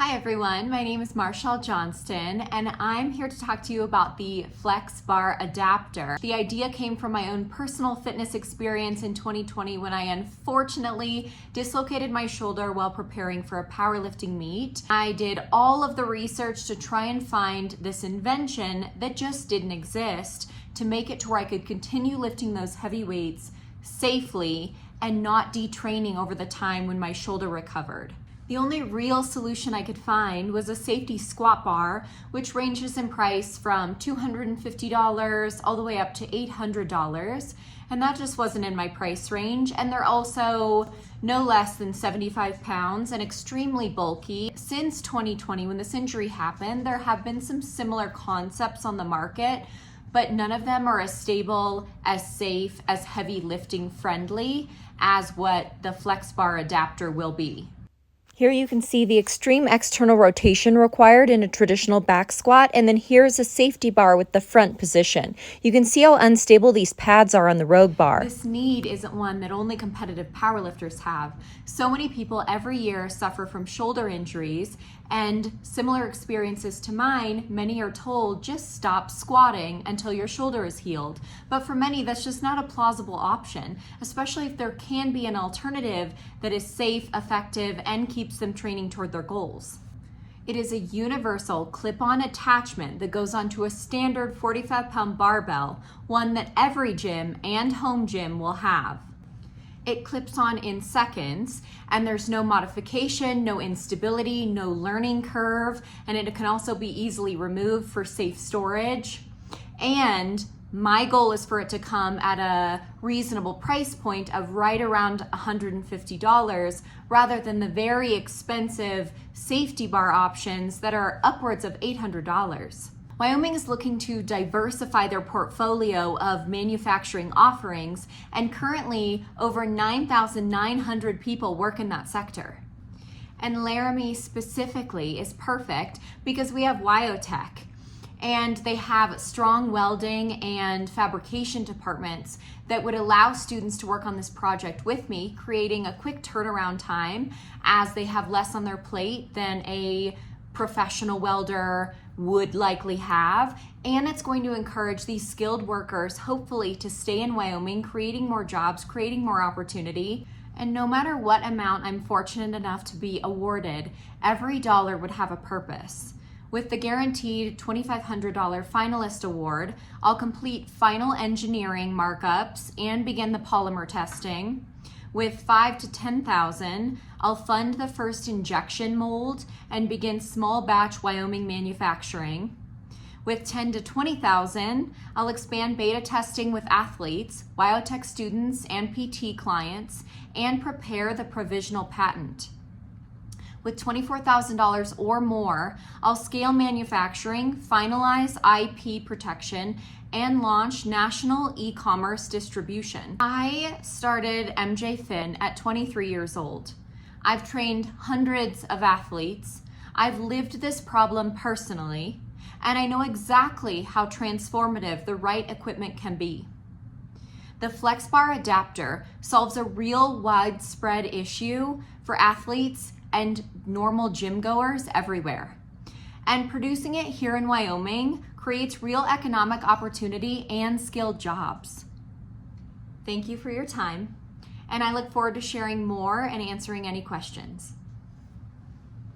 Hi everyone, my name is Marshall Johnston and I'm here to talk to you about the FlexBar Adapter. The idea came from my own personal fitness experience in 2020 when I unfortunately dislocated my shoulder while preparing for a powerlifting meet. I did all of the research to try and find this invention that just didn't exist to make it to where I could continue lifting those heavy weights safely and not detraining over the time when my shoulder recovered. The only real solution I could find was a safety squat bar, which ranges in price from $250 all the way up to $800. And that just wasn't in my price range. And they're also no less than 75 pounds and extremely bulky. Since 2020, when this injury happened, there have been some similar concepts on the market, but none of them are as stable, as safe, as heavy lifting friendly as what the FlexBar Adapter will be. Here you can see the extreme external rotation required in a traditional back squat, and then here's a safety bar with the front position. You can see how unstable these pads are on the Rogue bar. This need isn't one that only competitive powerlifters have. So many people every year suffer from shoulder injuries, and similar experiences to mine, many are told just stop squatting until your shoulder is healed. But for many, that's just not a plausible option, especially if there can be an alternative that is safe, effective, and keeps them training toward their goals. It is a universal clip-on attachment that goes onto a standard 45-pound barbell, one that every gym and home gym will have. It clips on in seconds, and there's no modification, no instability, no learning curve, and it can also be easily removed for safe storage. And my goal is for it to come at a reasonable price point of right around $150 rather than the very expensive safety bar options that are upwards of $800. Wyoming is looking to diversify their portfolio of manufacturing offerings, and currently over 9,900 people work in that sector. And Laramie specifically is perfect because we have Wyotech, and they have strong welding and fabrication departments that would allow students to work on this project with me, creating a quick turnaround time as they have less on their plate than a professional welder would likely have. And it's going to encourage these skilled workers, hopefully, to stay in Wyoming, creating more jobs, creating more opportunity. And no matter what amount I'm fortunate enough to be awarded, every dollar would have a purpose. With the guaranteed $2,500 finalist award, I'll complete final engineering markups and begin the polymer testing. With $5,000 to $10,000, I'll fund the first injection mold and begin small batch Wyoming manufacturing. With $10,000 to $20,000, I'll expand beta testing with athletes, Wyotech students, and PT clients, and prepare the provisional patent. With $24,000 or more, I'll scale manufacturing, finalize IP protection, and launch national e-commerce distribution. I started MJ Fin at 23 years old. I've trained hundreds of athletes. I've lived this problem personally, and I know exactly how transformative the right equipment can be. The FlexBar Adapter solves a real widespread issue for athletes and normal gym goers everywhere. And producing it here in Wyoming creates real economic opportunity and skilled jobs. Thank you for your time, and I look forward to sharing more and answering any questions.